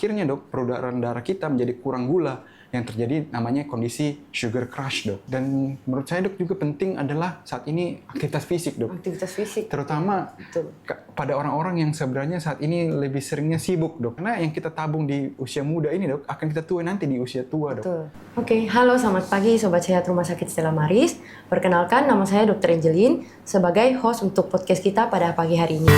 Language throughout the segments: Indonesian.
akhirnya dok peredaran darah kita menjadi kurang gula, yang terjadi namanya kondisi sugar crash dok. Dan menurut saya dok juga penting adalah saat ini aktivitas fisik dok. Aktivitas fisik. Terutama pada orang-orang yang sebenarnya saat ini lebih seringnya sibuk dok. Karena yang kita tabung di usia muda ini dok, akan kita tuai nanti di usia tua dok. Betul. Oke, halo selamat pagi Sobat Sehat Rumah Sakit Stella Maris. Perkenalkan nama saya Dr. Angelin sebagai host untuk podcast kita pada pagi hari ini.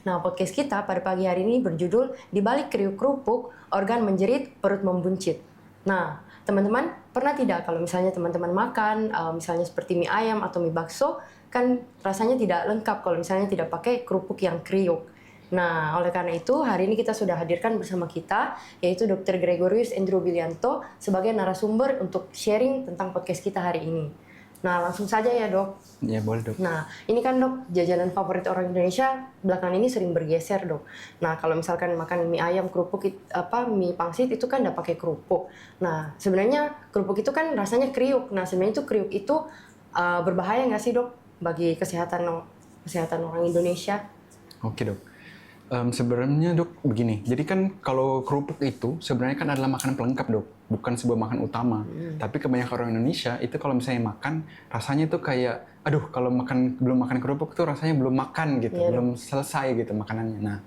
Nah, podcast kita pada pagi hari ini berjudul Di Balik Kriuk Kerupuk, Organ Menjerit, Perut Membuncit. Nah, teman-teman pernah tidak kalau misalnya teman-teman makan, misalnya seperti mie ayam atau mie bakso, kan rasanya tidak lengkap kalau misalnya tidak pakai kerupuk yang kriuk. Nah, oleh karena itu hari ini kita sudah hadirkan bersama kita, yaitu Dr. Gregorius Andrew Bilianto sebagai narasumber untuk sharing tentang podcast kita hari ini. Nah, langsung saja ya dok. Ya boleh dok. Nah, ini kan dok, jajanan favorit orang Indonesia belakangan ini sering bergeser dok. Nah, kalau misalkan makan mie ayam, kerupuk, mie pangsit itu kan udah pakai kerupuk. Nah, sebenarnya kerupuk itu kan rasanya kriuk. Nah, sebenarnya itu kriuk itu berbahaya nggak sih dok bagi kesehatan orang Indonesia? Oke dok. Sebenarnya dok begini, jadi kan kalau kerupuk itu sebenarnya kan adalah makanan pelengkap dok, bukan sebuah makanan utama. Tapi kebanyakan orang Indonesia itu kalau misalnya makan rasanya tuh kayak, aduh kalau belum makan kerupuk tuh rasanya belum makan gitu, belum selesai gitu makanannya. Nah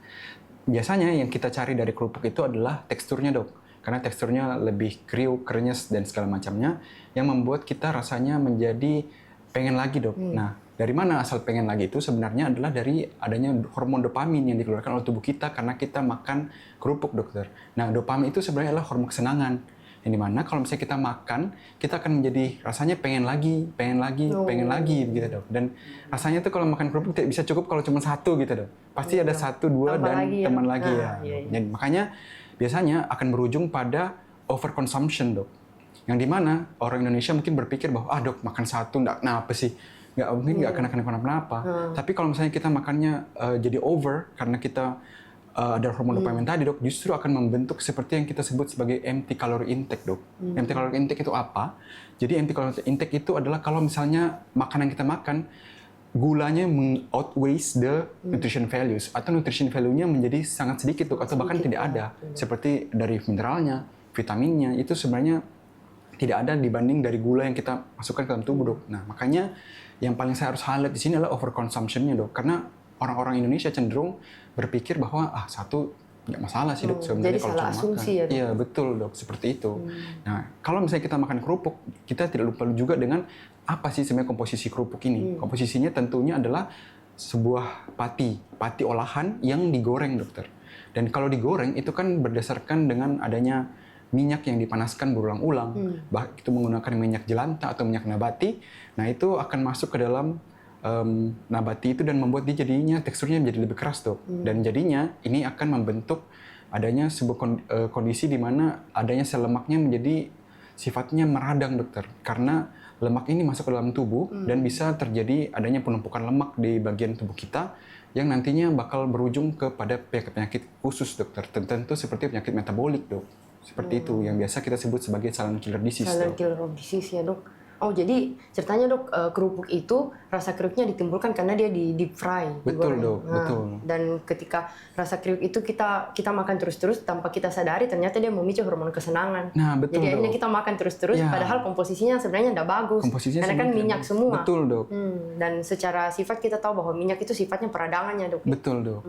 biasanya yang kita cari dari kerupuk itu adalah teksturnya dok, karena teksturnya lebih kriuk, krenyes dan segala macamnya, yang membuat kita rasanya menjadi pengen lagi dok. Nah dari mana asal pengen lagi itu sebenarnya adalah dari adanya hormon dopamin yang dikeluarkan oleh tubuh kita karena kita makan kerupuk dokter. Nah dopamin itu sebenarnya adalah hormon kesenangan. Yang dimana kalau misalnya kita makan, kita akan menjadi rasanya pengen lagi gitu dok. Dan rasanya tuh kalau makan kerupuk tidak bisa cukup kalau cuma satu gitu dok. Pasti ada satu, dua, dan teman lagi ya. Jadi makanya biasanya akan berujung pada overconsumption dok. Yang dimana orang Indonesia mungkin berpikir bahwa dok makan satu nggak apa sih. Mungkin nggak akan kenapa-napa. Tapi kalau misalnya kita makannya jadi over karena kita ada hormon dopamin tadi dok, justru akan membentuk seperti yang kita sebut sebagai empty calorie intake dok. Empty calorie intake itu apa? Jadi empty calorie intake itu adalah kalau misalnya makanan yang kita makan gulanya outweighs the nutrition values, atau nutrition value-nya menjadi sangat sedikit dok, atau bahkan tidak ada. Seperti dari mineralnya, vitaminnya itu sebenarnya tidak ada dibanding dari gula yang kita masukkan ke dalam tubuh dok. Nah makanya yang paling saya harus highlight di sini adalah overconsumption-nya dok, karena orang-orang Indonesia cenderung berpikir bahwa satu nggak masalah sih dok sebenarnya jadi kalau salah asumsi ya dok. Iya betul dok, seperti itu. Nah kalau misalnya kita makan kerupuk, kita tidak lupa juga dengan apa sih sebenarnya komposisi kerupuk ini. Komposisinya tentunya adalah sebuah pati olahan yang digoreng dokter. Dan kalau digoreng itu kan berdasarkan dengan adanya minyak yang dipanaskan berulang-ulang, itu menggunakan minyak jelantah atau minyak nabati. Nah itu akan masuk ke dalam nabati itu dan membuat dia jadinya teksturnya menjadi lebih keras dok. Dan jadinya ini akan membentuk adanya sebuah kondisi di mana adanya sel lemaknya menjadi sifatnya meradang dokter. Karena lemak ini masuk ke dalam tubuh dan bisa terjadi adanya penumpukan lemak di bagian tubuh kita yang nantinya bakal berujung kepada penyakit khusus dokter. Tentu seperti penyakit metabolik dok. Seperti itu yang biasa kita sebut sebagai silent killer disease. Silent killer disease ya dok. Oh jadi ceritanya dok, kerupuk itu rasa kriuknya ditimbulkan karena dia di deep fry. Betul dok, betul. Dan ketika rasa kriuk itu kita makan terus-terus tanpa kita sadari, ternyata dia memicu hormon kesenangan. Nah betul. Jadi akhirnya kita makan terus-terus, padahal komposisinya sebenarnya tidak bagus. Karena kan minyak semua. Betul dok. Dan secara sifat kita tahu bahwa minyak itu sifatnya peradangannya dok. Betul dok.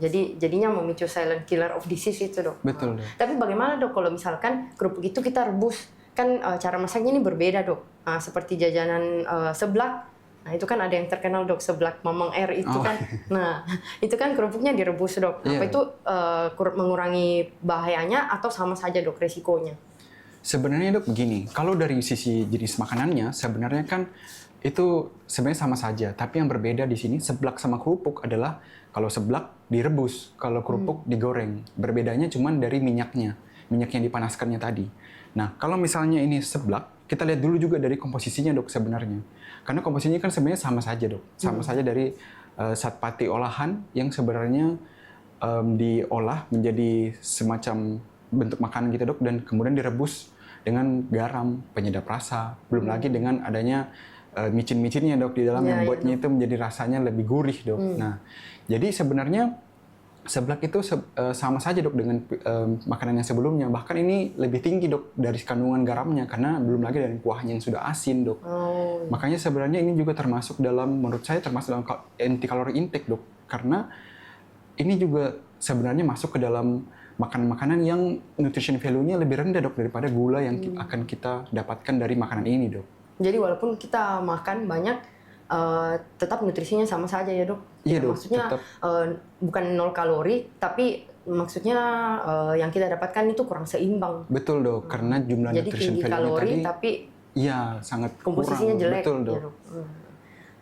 Jadi jadinya memicu silent killer of disease itu dok. Betul dok. Tapi bagaimana dok kalau misalkan kerupuk itu kita rebus? Kan cara masaknya ini berbeda dok. Seperti jajanan seblak. Nah itu kan ada yang terkenal dok, seblak Mamang R itu kan. Nah itu kan kerupuknya direbus dok. Apa itu mengurangi bahayanya atau sama saja dok resikonya? Sebenarnya dok begini, kalau dari sisi jenis makanannya sebenarnya kan itu sebenarnya sama saja. Tapi yang berbeda di sini seblak sama kerupuk adalah kalau seblak direbus, kalau kerupuk digoreng. Berbedanya cuma dari minyaknya, minyak yang dipanaskannya tadi. Nah, kalau misalnya ini seblak, kita lihat dulu juga dari komposisinya dok sebenarnya. Karena komposisinya kan sebenarnya sama saja dok. Sama saja dari zat pati olahan yang sebenarnya diolah menjadi semacam bentuk makanan gitu dok, dan kemudian direbus dengan garam, penyedap rasa, belum lagi dengan adanya micin-micinnya dok di dalam yang buatnya itu menjadi rasanya lebih gurih dok. Nah, jadi sebenarnya seblak itu sama saja dok dengan makanan yang sebelumnya. Bahkan ini lebih tinggi dok dari kandungan garamnya karena belum lagi dari kuahnya yang sudah asin dok. Makanya sebenarnya ini juga termasuk dalam, menurut saya termasuk dalam anti kalori intake dok. Karena ini juga sebenarnya masuk ke dalam makanan-makanan yang nutrition value-nya lebih rendah dok daripada gula yang akan kita dapatkan dari makanan ini dok. Jadi walaupun kita makan banyak, tetap nutrisinya sama saja ya dok? Iya dok. Maksudnya bukan 0 kalori, tapi maksudnya yang kita dapatkan itu kurang seimbang. Betul dok, karena jumlah jadi nutrition tinggi value-nya kalori tadi, tapi iya sangat komposisinya kurang. jelek. Betul dok. Ya, dok.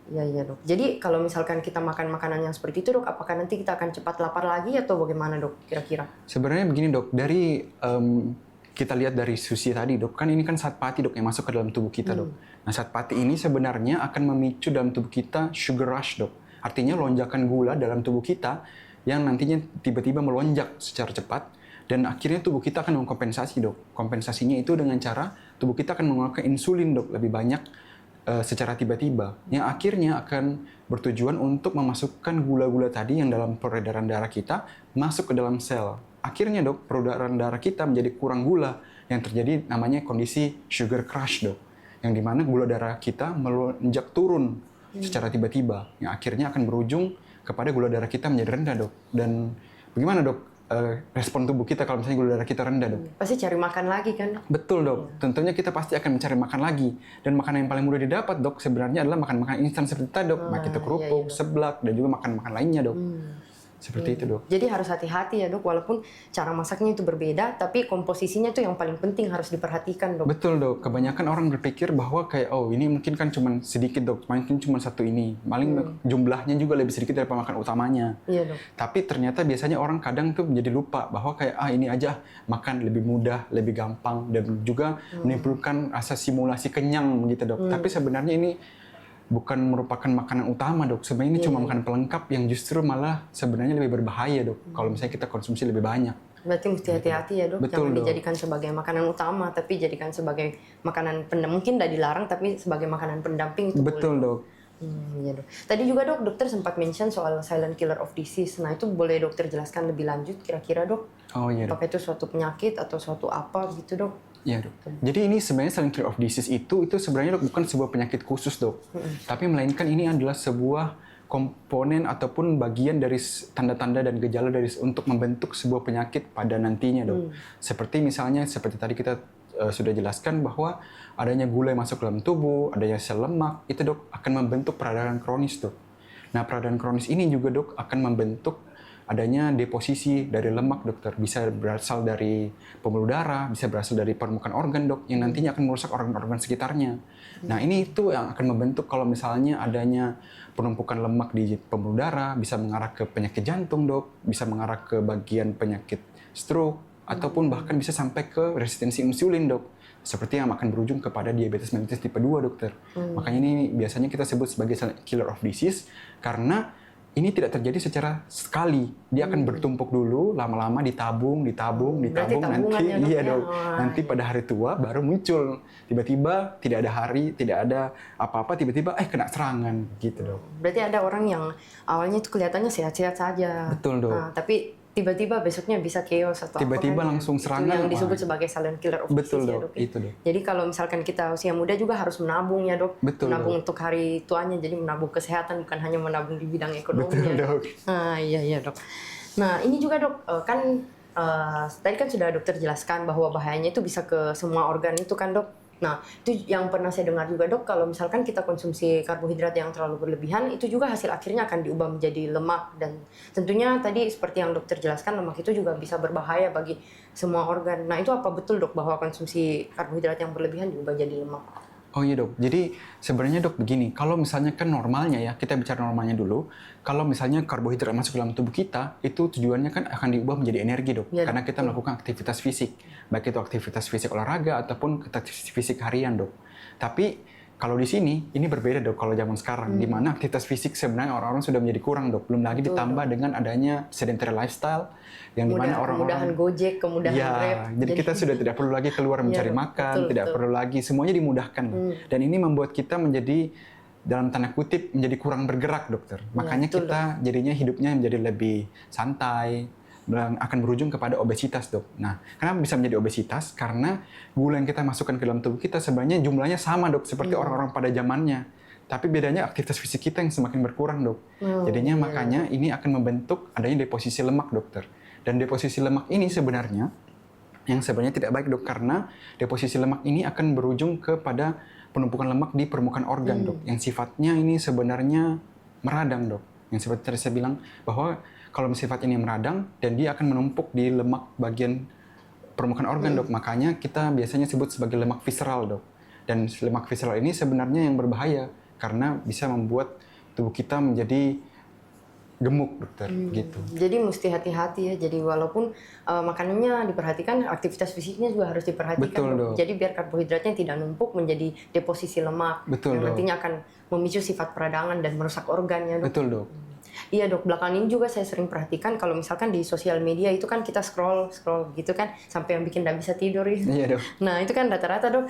Iya dok. Jadi kalau misalkan kita makan makanan yang seperti itu dok, apakah nanti kita akan cepat lapar lagi atau bagaimana dok kira-kira? Sebenarnya begini dok, dari kita lihat dari sushi tadi dok, kan ini kan zat pati dok yang masuk ke dalam tubuh kita dok. Nah zat pati ini sebenarnya akan memicu dalam tubuh kita sugar rush dok. Artinya lonjakan gula dalam tubuh kita yang nantinya tiba-tiba melonjak secara cepat dan akhirnya tubuh kita akan mengkompensasi dok. Kompensasinya itu dengan cara tubuh kita akan mengeluarkan insulin dok lebih banyak secara tiba-tiba, yang akhirnya akan bertujuan untuk memasukkan gula-gula tadi yang dalam peredaran darah kita masuk ke dalam sel. Akhirnya dok, peredaran darah kita menjadi kurang gula, yang terjadi namanya kondisi sugar crash dok, yang dimana gula darah kita melonjak turun secara tiba-tiba, yang akhirnya akan berujung kepada gula darah kita menjadi rendah dok. Dan bagaimana dok respon tubuh kita kalau misalnya gula darah kita rendah dok? Pasti cari makan lagi kan? Betul dok, tentunya kita pasti akan mencari makan lagi. Dan makanan yang paling mudah didapat dok sebenarnya adalah makan-makan instan seperti tadi dok, baik itu kerupuk, seblak, dan juga makan-makan lainnya dok. Seperti itu dok. Jadi harus hati-hati ya dok, walaupun cara masaknya itu berbeda, tapi komposisinya itu yang paling penting harus diperhatikan dok. Betul dok, kebanyakan orang berpikir bahwa kayak oh ini mungkin kan cuma sedikit dok, mungkin cuma satu ini, paling jumlahnya juga lebih sedikit daripada makan utamanya. Iya dok. Tapi ternyata biasanya orang kadang tuh menjadi lupa bahwa kayak ini aja makan lebih mudah, lebih gampang, dan juga menimbulkan rasa simulasi kenyang gitu dok. Tapi sebenarnya ini bukan merupakan makanan utama dok, sebenarnya ini cuma makanan pelengkap yang justru malah sebenarnya lebih berbahaya dok kalau misalnya kita konsumsi lebih banyak. Berarti mesti hati-hati ya dok, Betul, jangan dok. dijadikan sebagai makanan utama, tapi jadikan sebagai makanan pendamping. Mungkin tidak dilarang, tapi sebagai makanan pendamping itu Betul boleh. dok. Iya dok. Tadi juga dok, dokter sempat mention soal silent killer of disease. Nah itu boleh dokter jelaskan lebih lanjut kira-kira dok? Oh iya dok. Apakah itu suatu penyakit atau suatu apa gitu dok? Iya dok. Jadi ini sebenarnya silent killer of disease itu sebenarnya dok bukan sebuah penyakit khusus dok, tapi melainkan ini adalah sebuah komponen ataupun bagian dari tanda-tanda dan gejala dari untuk membentuk sebuah penyakit pada nantinya dok. Seperti misalnya seperti tadi kita sudah jelaskan bahwa adanya gula yang masuk ke dalam tubuh, adanya sel lemak, itu dok akan membentuk peradangan kronis dok. Nah peradangan kronis ini juga dok akan membentuk adanya deposisi dari lemak dokter, bisa berasal dari pembuluh darah, bisa berasal dari permukaan organ dok, yang nantinya akan merusak organ-organ sekitarnya. Nah ini itu yang akan membentuk kalau misalnya adanya penumpukan lemak di pembuluh darah, bisa mengarah ke penyakit jantung dok, bisa mengarah ke bagian penyakit stroke, ataupun bahkan bisa sampai ke resistensi insulin dok, seperti yang akan berujung kepada diabetes mellitus tipe 2 dokter. Makanya ini biasanya kita sebut sebagai killer of disease karena ini tidak terjadi secara sekali, dia akan bertumpuk dulu, lama-lama ditabung, nanti iya dok, nanti pada hari tua baru muncul, tiba-tiba tidak ada hari, tidak ada apa-apa, tiba-tiba kena serangan gitu dok. Berarti ada orang yang awalnya itu kelihatannya sehat-sehat saja, Betul dok. Nah, tapi tiba-tiba besoknya bisa chaos atau tiba-tiba apa kan, langsung serangan, itu yang disebut sebagai silent killer of betul disease ya dok, dok. itu dok. Jadi kalau misalkan kita usia muda juga harus menabung ya dok, Betul, menabung dok. untuk hari tuanya, jadi menabung kesehatan bukan hanya menabung di bidang ekonomi. Betul ya, dok. Nah iya dok. Nah ini juga dok, kan tadi kan sudah dokter jelaskan bahwa bahayanya itu bisa ke semua organ itu kan dok. Nah, itu yang pernah saya dengar juga dok, kalau misalkan kita konsumsi karbohidrat yang terlalu berlebihan, itu juga hasil akhirnya akan diubah menjadi lemak. Dan tentunya tadi seperti yang dokter jelaskan, lemak itu juga bisa berbahaya bagi semua organ. Nah, itu apa betul dok, bahwa konsumsi karbohidrat yang berlebihan diubah jadi lemak? Oh iya dok, jadi sebenarnya dok begini, kalau misalnya kan normalnya ya, kita bicara normalnya dulu, kalau misalnya karbohidrat masuk ke dalam tubuh kita, itu tujuannya kan akan diubah menjadi energi dok, Ya, karena kita melakukan aktivitas fisik, baik itu aktivitas fisik olahraga ataupun aktivitas fisik harian dok. Tapi Kalau di sini, ini berbeda dok kalau zaman sekarang, di mana aktivitas fisik sebenarnya orang-orang sudah menjadi kurang dok. Belum lagi ditambah dengan adanya sedentary lifestyle, yang dimana Kemudahan orang-orang... Gojek, kemudahan Ya, Grab. jadi kita sudah tidak perlu lagi keluar mencari Dok. makan, Betul, tidak betul. perlu lagi, semuanya dimudahkan. Dan ini membuat kita menjadi, dalam tanda kutip, menjadi kurang bergerak dokter. Makanya betul, kita jadinya hidupnya menjadi lebih santai, dan akan berujung kepada obesitas dok. Nah, kenapa bisa menjadi obesitas? Karena gula yang kita masukkan ke dalam tubuh kita sebenarnya jumlahnya sama dok, seperti orang-orang pada zamannya. Tapi bedanya aktivitas fisik kita yang semakin berkurang dok. Jadinya makanya ini akan membentuk adanya deposisi lemak dokter. Dan deposisi lemak ini sebenarnya yang sebenarnya tidak baik dok, karena deposisi lemak ini akan berujung kepada penumpukan lemak di permukaan organ dok. Yang sifatnya ini sebenarnya meradang dok. Yang seperti tadi saya bilang bahwa kalau sifat ini meradang dan dia akan menumpuk di lemak bagian permukaan organ dok. Makanya kita biasanya sebut sebagai lemak visceral dok. Dan lemak visceral ini sebenarnya yang berbahaya karena bisa membuat tubuh kita menjadi gemuk dokter gitu. Jadi mesti hati-hati ya. Jadi walaupun makanannya diperhatikan, aktivitas fisiknya juga harus diperhatikan. Betul, dok. Jadi biar karbohidratnya tidak numpuk menjadi deposisi lemak. Betul, yang dok. nantinya akan memicu sifat peradangan dan merusak organnya dok. Betul dok. Iya dok, belakangan ini juga saya sering perhatikan kalau misalkan di sosial media itu kan kita scroll gitu kan sampai yang bikin nggak bisa tidur ya. Iya dok. Nah itu kan rata-rata dok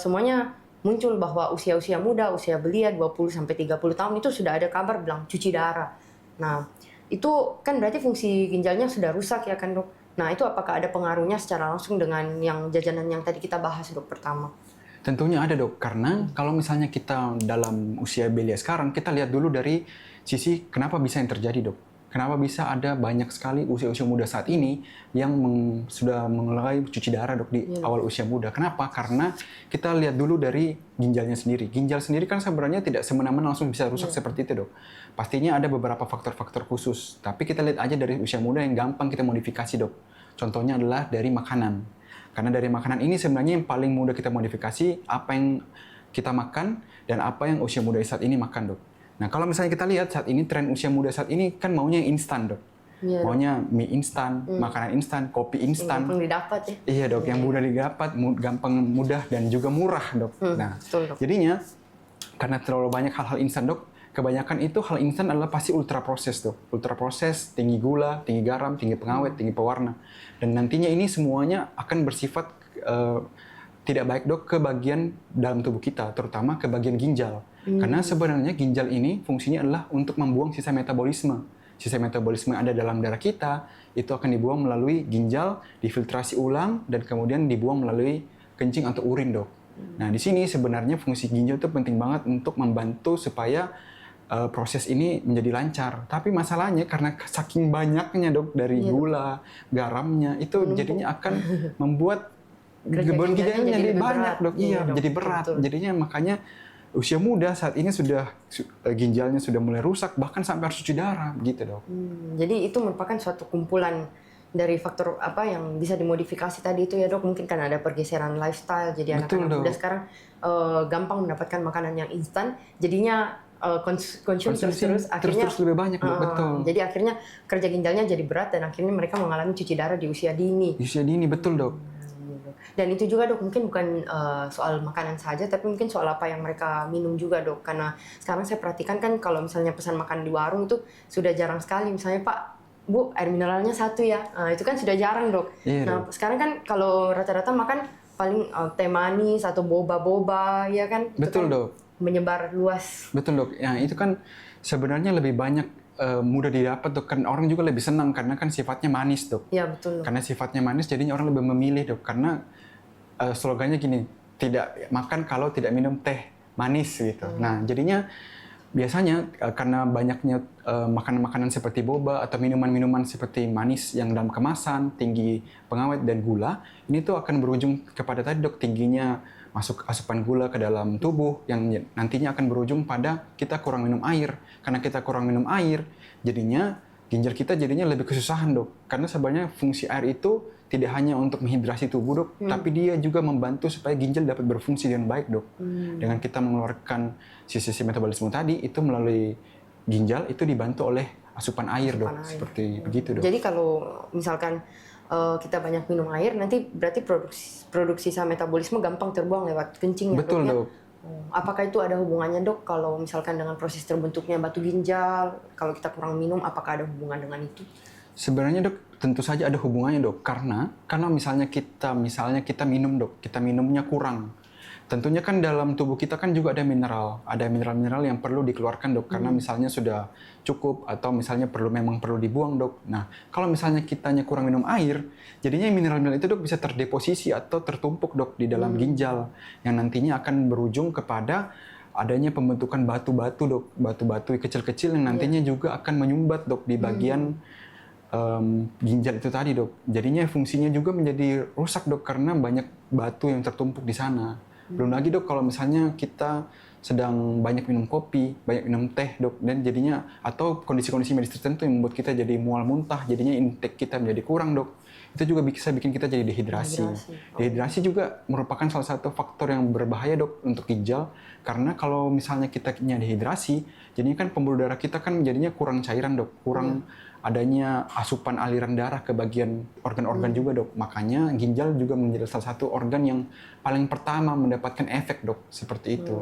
semuanya muncul bahwa usia-usia muda, usia belia 20-30 tahun itu sudah ada kabar bilang cuci darah. Nah itu kan berarti fungsi ginjalnya sudah rusak ya kan dok. Nah itu apakah ada pengaruhnya secara langsung dengan yang jajanan yang tadi kita bahas dok pertama? Tentunya ada dok, karena kalau misalnya kita dalam usia belia sekarang, kita lihat dulu dari sisi kenapa bisa yang terjadi dok. Kenapa bisa ada banyak sekali usia-usia muda saat ini yang sudah mulai cuci darah dok di awal usia muda. Kenapa? Karena kita lihat dulu dari ginjalnya sendiri. Ginjal sendiri kan sebenarnya tidak semena-mena langsung bisa rusak seperti itu dok. Pastinya ada beberapa faktor-faktor khusus. Tapi kita lihat aja dari usia muda yang gampang kita modifikasi dok. Contohnya adalah dari makanan. Karena dari makanan ini sebenarnya yang paling mudah kita modifikasi apa yang kita makan dan apa yang usia muda saat ini makan dok. Nah kalau misalnya kita lihat saat ini tren usia muda saat ini kan maunya yang instan dok. Iya, maunya mie instan, makanan instan, kopi instan. Gampang didapat ya. Iya dok, yang mudah didapat, gampang mudah dan juga murah dok. Nah betul, dok. jadinya karena terlalu banyak hal-hal instan dok, kebanyakan itu hal instan adalah pasti ultra proses dok. Ultra proses, tinggi gula, tinggi garam, tinggi pengawet, tinggi pewarna. Dan nantinya ini semuanya akan bersifat tidak baik dok ke bagian dalam tubuh kita, terutama ke bagian ginjal. Karena sebenarnya ginjal ini fungsinya adalah untuk membuang sisa metabolisme. Sisa metabolisme yang ada dalam darah kita itu akan dibuang melalui ginjal, difiltrasi ulang, dan kemudian dibuang melalui kencing atau urin dok. Nah di sini sebenarnya fungsi ginjal itu penting banget untuk membantu supaya proses ini menjadi lancar. Tapi masalahnya karena saking banyaknya dok dari gula, garamnya itu jadinya akan membuat beban ginjalnya jadi banyak dok. Iya, dok. jadi berat. Betul. Jadinya makanya usia muda saat ini sudah ginjalnya sudah mulai rusak, bahkan sampai harus cuci darah gitu dok. Jadi itu merupakan suatu kumpulan dari faktor apa yang bisa dimodifikasi tadi itu ya dok. Mungkin kan ada pergeseran lifestyle, jadi Betul, anak-anak muda dok. sekarang gampang mendapatkan makanan yang instan, jadinya konsumsi terus akhirnya terus lebih banyak dok. Betul. Jadi akhirnya kerja ginjalnya jadi berat dan akhirnya mereka mengalami cuci darah di usia dini. Di usia dini betul dok. Dan itu juga dok mungkin bukan soal makanan saja, tapi mungkin soal apa yang mereka minum juga dok. Karena sekarang saya perhatikan kan kalau misalnya pesan makan di warung itu sudah jarang sekali. Misalnya Pak, Bu, air mineralnya 1 ya. Itu kan sudah jarang dok. Iya, nah sekarang kan kalau rata-rata makan paling teh manis atau boba-boba ya kan. Itu Betul kan dok. menyebar luas. Betul dok. Ya itu kan sebenarnya lebih banyak mudah didapat dok. Kan orang juga lebih senang karena kan sifatnya manis dok. Ya betul dok. Karena sifatnya manis jadinya orang lebih memilih dok. Karena slogannya gini, tidak makan kalau tidak minum teh manis gitu. Nah jadinya biasanya karena banyaknya makanan-makanan seperti boba atau minuman-minuman seperti manis yang dalam kemasan, tinggi pengawet dan gula, ini tuh akan berujung kepada tadi dok, tingginya masuk asupan gula ke dalam tubuh yang nantinya akan berujung pada kita kurang minum air. Karena kita kurang minum air, jadinya ginjal kita jadinya lebih kesusahan dok. Karena sebenarnya fungsi air itu tidak hanya untuk menghidrasi tubuh dok, tapi dia juga membantu supaya ginjal dapat berfungsi dengan baik dok. Dengan kita mengeluarkan sisi metabolisme tadi, itu melalui ginjal itu dibantu oleh asupan air dok. Seperti begitu dok. Jadi kalau misalkan kita banyak minum air, nanti berarti produksi sisa metabolisme gampang terbuang lewat kencing ya Betul dok. dok. Apakah itu ada hubungannya dok kalau misalkan dengan proses terbentuknya batu ginjal, kalau kita kurang minum, apakah ada hubungan dengan itu? Sebenarnya dok, tentu saja ada hubungannya dok, karena misalnya kita minum dok, kita minumnya kurang. Tentunya kan dalam tubuh kita kan juga ada mineral yang perlu dikeluarkan dok, karena misalnya sudah cukup atau misalnya memang perlu dibuang dok. Nah, kalau misalnya kitanya kurang minum air, jadinya mineral-mineral itu dok bisa terdeposisi atau tertumpuk dok di dalam ginjal, yang nantinya akan berujung kepada adanya pembentukan batu-batu dok, batu-batu kecil-kecil yang nantinya juga akan menyumbat dok di bagian ginjal itu tadi dok. Jadinya fungsinya juga menjadi rusak dok karena banyak batu yang tertumpuk di sana. Belum lagi dok kalau misalnya kita sedang banyak minum kopi, banyak minum teh dok, dan jadinya atau kondisi-kondisi medis tertentu yang membuat kita jadi mual muntah, jadinya intake kita menjadi kurang dok. Itu juga bisa bikin kita jadi dehidrasi. Dehidrasi juga merupakan salah satu faktor yang berbahaya dok untuk ginjal, karena kalau misalnya kita dehidrasi, jadinya kan pembuluh darah kita kan jadinya kurang cairan dok, kurang adanya asupan aliran darah ke bagian organ-organ juga dok. Makanya ginjal juga menjadi salah satu organ yang paling pertama mendapatkan efek dok, seperti itu.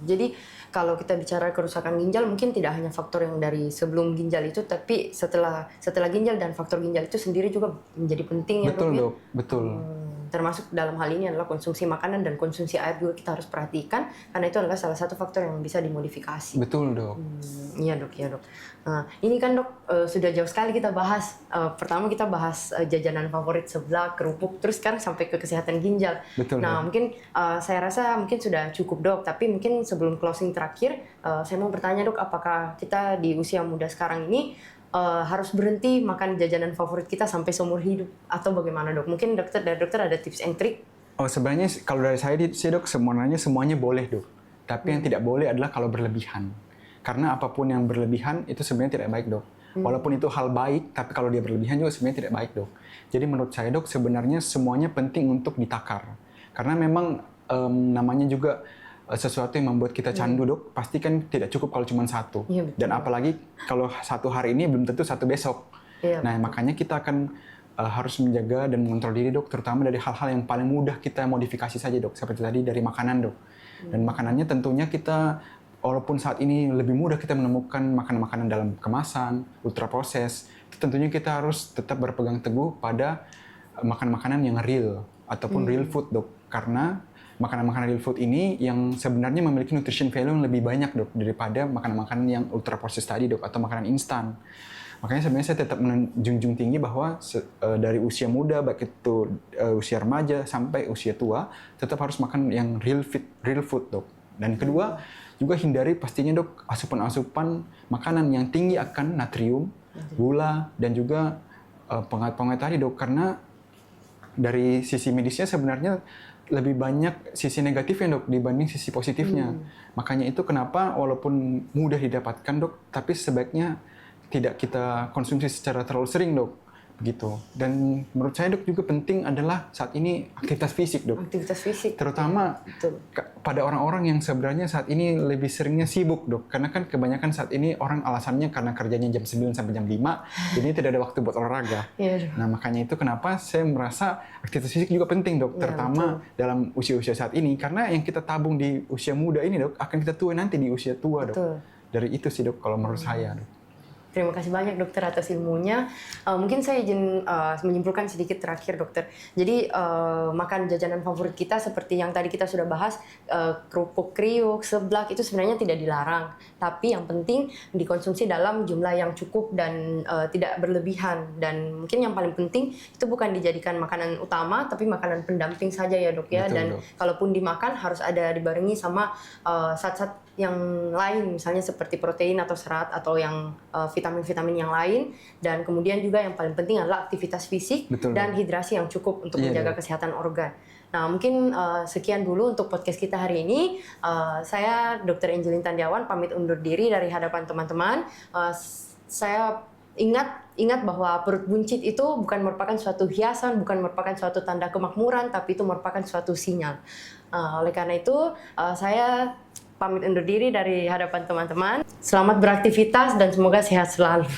Jadi kalau kita bicara kerusakan ginjal mungkin tidak hanya faktor yang dari sebelum ginjal itu, tapi setelah ginjal dan faktor ginjal itu sendiri juga menjadi penting ya Betul dok. dok, betul. Termasuk dalam hal ini adalah konsumsi makanan dan konsumsi air juga kita harus perhatikan, karena itu adalah salah satu faktor yang bisa dimodifikasi. Betul dok. Iya dok, iya dok. Nah, ini kan dok sudah jauh sekali kita bahas. Pertama kita bahas jajanan favorit seblak, kerupuk, terus sekarang sampai ke kesehatan ginjal. Betul, nah dok. Mungkin saya rasa mungkin sudah cukup dok. Tapi mungkin sebelum closing terakhir, saya mau bertanya dok, apakah kita di usia muda sekarang ini harus berhenti makan jajanan favorit kita sampai seumur hidup atau bagaimana dok? Mungkin dari dokter ada tips and trick? Oh sebenarnya kalau dari saya sih dok, semuanya boleh dok. Tapi yang tidak boleh adalah kalau berlebihan. Karena apapun yang berlebihan itu sebenarnya tidak baik dok. Walaupun itu hal baik, tapi kalau dia berlebihan juga sebenarnya tidak baik dok. Jadi menurut saya dok, sebenarnya semuanya penting untuk ditakar. Karena memang namanya juga sesuatu yang membuat kita candu dok, pasti kan tidak cukup kalau cuma satu. Iya, betul. Dan apalagi kalau satu hari ini belum tentu satu besok. Iya, nah makanya kita akan harus menjaga dan mengontrol diri dok, terutama dari hal-hal yang paling mudah kita modifikasi saja dok, seperti tadi dari makanan dok. Dan makanannya tentunya kita, walaupun saat ini lebih mudah kita menemukan makanan-makanan dalam kemasan, ultra proses, tentunya kita harus tetap berpegang teguh pada makanan-makanan yang real ataupun real food dok, karena makanan-makanan real food ini yang sebenarnya memiliki nutrition value yang lebih banyak dok daripada makanan-makanan yang ultra proses tadi dok, atau makanan instan. Makanya sebenarnya saya tetap menjunjung tinggi bahwa dari usia muda, baik itu usia remaja sampai usia tua, tetap harus makan yang real food dok. Dan kedua, juga hindari pastinya dok asupan-asupan makanan yang tinggi akan natrium, gula, dan juga pengawet-pengawet tadi dok, karena dari sisi medisnya sebenarnya lebih banyak sisi negatifnya dok dibanding sisi positifnya. Makanya itu kenapa walaupun mudah didapatkan dok, tapi sebaiknya tidak kita konsumsi secara terlalu sering dok, begitu. Dan menurut saya dok juga penting adalah saat ini aktivitas fisik dok. Aktivitas fisik. Terutama pada orang-orang yang sebenarnya saat ini lebih seringnya sibuk dok. Karena kan kebanyakan saat ini orang alasannya karena kerjanya jam 9 sampai jam 5, jadi tidak ada waktu buat olahraga. Nah makanya itu kenapa saya merasa aktivitas fisik juga penting dok. Terutama dalam usia-usia saat ini. Karena yang kita tabung di usia muda ini dok, akan kita tuai nanti di usia tua dok. Dari itu sih dok kalau menurut saya dok. Terima kasih banyak dokter atas ilmunya. Mungkin saya izin menyimpulkan sedikit terakhir dokter. Jadi makan jajanan favorit kita seperti yang tadi kita sudah bahas, kerupuk kriuk, seblak itu sebenarnya tidak dilarang. Tapi yang penting dikonsumsi dalam jumlah yang cukup dan tidak berlebihan. Dan mungkin yang paling penting itu bukan dijadikan makanan utama, tapi makanan pendamping saja ya dok ya. Betul, dan dok. Kalaupun dimakan harus ada dibarengi sama zat-zat yang lain, misalnya seperti protein atau serat atau yang vitamin-vitamin yang lain. Dan kemudian juga yang paling penting adalah aktivitas fisik. Betul, dan hidrasi yang cukup untuk menjaga kesehatan organ. Nah mungkin sekian dulu untuk podcast kita hari ini. Saya Dr. Angelin Tandiawan pamit undur diri dari hadapan teman-teman. Saya ingat bahwa perut buncit itu bukan merupakan suatu hiasan, bukan merupakan suatu tanda kemakmuran, tapi itu merupakan suatu sinyal. Oleh karena itu saya pamit undur diri dari hadapan teman-teman. Selamat beraktivitas dan semoga sehat selalu.